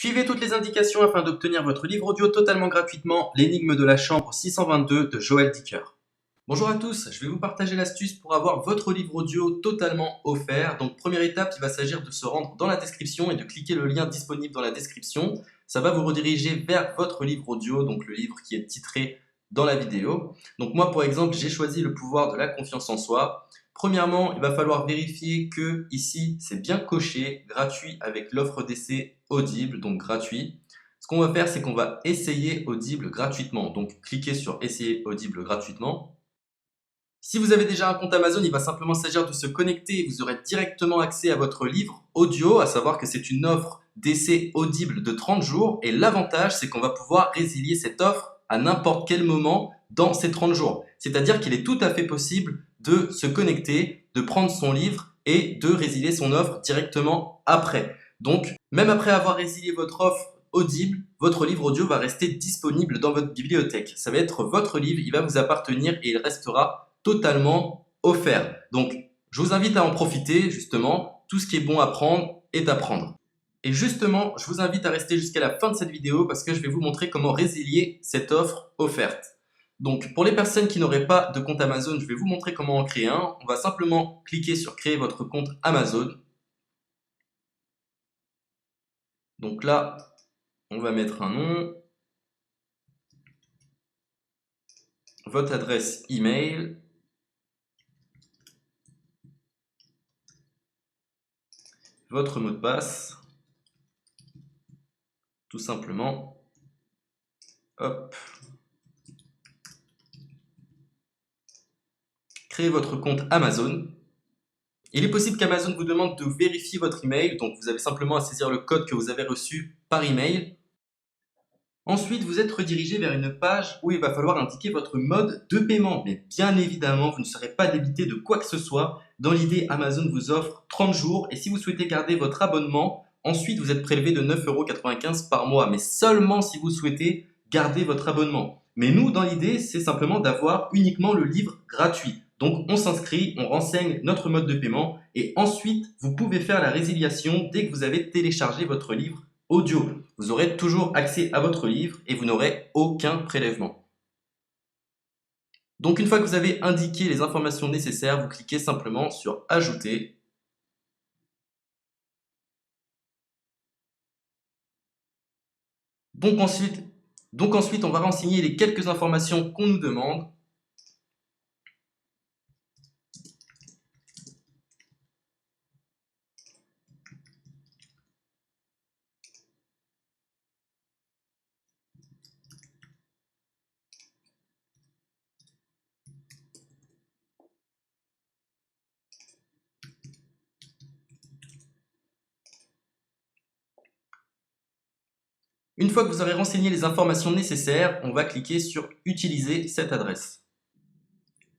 Suivez toutes les indications afin d'obtenir votre livre audio totalement gratuitement, L'énigme de la chambre 622 de Joël Dicker. Bonjour à tous, je vais vous partager l'astuce pour avoir votre livre audio totalement offert. Donc première étape, il va s'agir de se rendre dans la description et de cliquer le lien disponible dans la description. Ça va vous rediriger vers votre livre audio, donc le livre qui est titré dans la vidéo. Donc moi par exemple, j'ai choisi le pouvoir de la confiance en soi. Premièrement, il va falloir vérifier que ici c'est bien coché, gratuit avec l'offre d'essai Audible, donc gratuit. Ce qu'on va faire, c'est qu'on va essayer Audible gratuitement. Donc cliquez sur essayer Audible gratuitement. Si vous avez déjà un compte Amazon, il va simplement s'agir de se connecter et vous aurez directement accès à votre livre audio, à savoir que c'est une offre d'essai Audible de 30 jours. Et l'avantage, c'est qu'on va pouvoir résilier cette offre à n'importe quel moment dans ces 30 jours. C'est-à-dire qu'il est tout à fait possible de se connecter, de prendre son livre et de résilier son offre directement après. Donc, même après avoir résilié votre offre Audible, votre livre audio va rester disponible dans votre bibliothèque. Ça va être votre livre, il va vous appartenir et il restera totalement offert. Donc, je vous invite à en profiter, justement. Tout ce qui est bon à prendre est à prendre. Et justement, je vous invite à rester jusqu'à la fin de cette vidéo parce que je vais vous montrer comment résilier cette offre offerte. Donc, pour les personnes qui n'auraient pas de compte Amazon, je vais vous montrer comment en créer un. On va simplement cliquer sur créer votre compte Amazon. Donc là, on va mettre un nom, votre adresse email, votre mot de passe, tout simplement. Hop. Créez votre compte Amazon. Il est possible qu'Amazon vous demande de vérifier votre email, donc vous avez simplement à saisir le code que vous avez reçu par email. Ensuite, vous êtes redirigé vers une page où il va falloir indiquer votre mode de paiement. Mais bien évidemment, vous ne serez pas débité de quoi que ce soit. Dans l'idée, Amazon vous offre 30 jours et si vous souhaitez garder votre abonnement, ensuite vous êtes prélevé de 9,95 € par mois, mais seulement si vous souhaitez garder votre abonnement. Mais nous, dans l'idée, c'est simplement d'avoir uniquement le livre gratuit. Donc on s'inscrit, on renseigne notre mode de paiement et ensuite vous pouvez faire la résiliation dès que vous avez téléchargé votre livre audio. Vous aurez toujours accès à votre livre et vous n'aurez aucun prélèvement. Donc une fois que vous avez indiqué les informations nécessaires, vous cliquez simplement sur Ajouter. Donc ensuite, on va renseigner les quelques informations qu'on nous demande. Une fois que vous aurez renseigné les informations nécessaires, on va cliquer sur Utiliser cette adresse.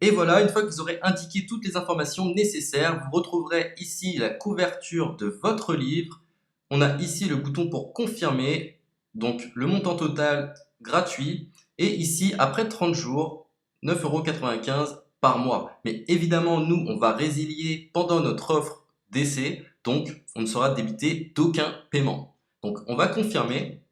Et voilà, une fois que vous aurez indiqué toutes les informations nécessaires, vous retrouverez ici la couverture de votre livre. On a ici le bouton pour confirmer, donc le montant total gratuit. Et ici, après 30 jours, 9,95 € par mois. Mais évidemment, nous, on va résilier pendant notre offre d'essai, donc on ne sera débité d'aucun paiement. Donc on va confirmer.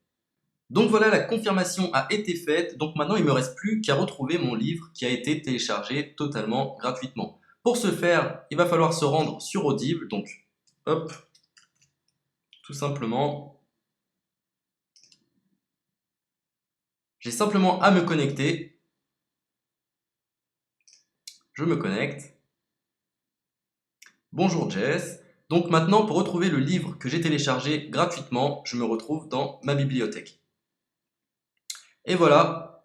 Donc voilà, la confirmation a été faite, donc maintenant il ne me reste plus qu'à retrouver mon livre qui a été téléchargé totalement gratuitement. Pour ce faire, il va falloir se rendre sur Audible, donc hop, tout simplement. J'ai simplement à me connecter. Je me connecte. Bonjour Jess. Donc maintenant, pour retrouver le livre que j'ai téléchargé gratuitement, je me retrouve dans ma bibliothèque. Et voilà,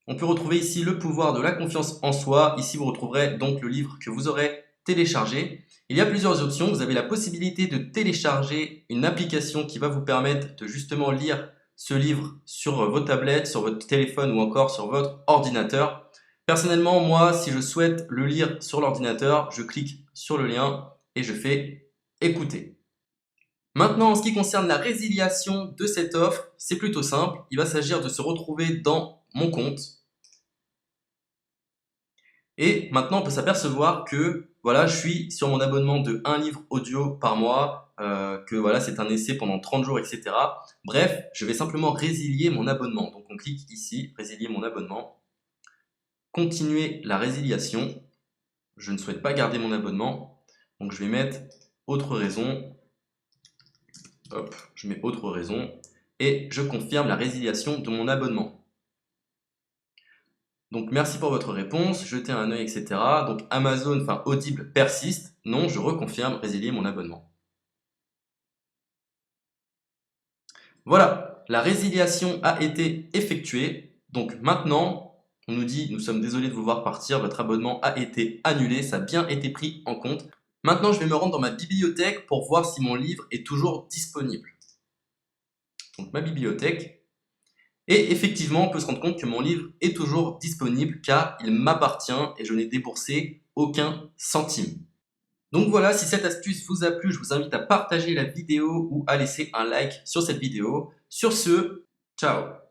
on peut retrouver ici le pouvoir de la confiance en soi. Ici, vous retrouverez donc le livre que vous aurez téléchargé. Il y a plusieurs options. Vous avez la possibilité de télécharger une application qui va vous permettre de justement lire ce livre sur vos tablettes, sur votre téléphone ou encore sur votre ordinateur. Personnellement, moi, si je souhaite le lire sur l'ordinateur, je clique sur le lien et je fais écouter. Maintenant, en ce qui concerne la résiliation de cette offre, c'est plutôt simple. Il va s'agir de se retrouver dans mon compte. Et maintenant, on peut s'apercevoir que voilà, je suis sur mon abonnement de un livre audio par mois, que voilà, c'est un essai pendant 30 jours, etc. Bref, je vais simplement résilier mon abonnement. Donc on clique ici, résilier mon abonnement, continuer la résiliation. Je ne souhaite pas garder mon abonnement, donc je vais mettre autre raison. Hop, je mets autre raison et je confirme la résiliation de mon abonnement. Donc merci pour votre réponse, jetez un œil, etc. Donc Amazon, enfin Audible persiste. Non, je reconfirme, résilier mon abonnement. Voilà, la résiliation a été effectuée. Donc maintenant, on nous dit, nous sommes désolés de vous voir partir, votre abonnement a été annulé, ça a bien été pris en compte. Maintenant, je vais me rendre dans ma bibliothèque pour voir si mon livre est toujours disponible. Donc ma bibliothèque. Et effectivement, on peut se rendre compte que mon livre est toujours disponible car il m'appartient et je n'ai déboursé aucun centime. Donc voilà, si cette astuce vous a plu, je vous invite à partager la vidéo ou à laisser un like sur cette vidéo. Sur ce, ciao!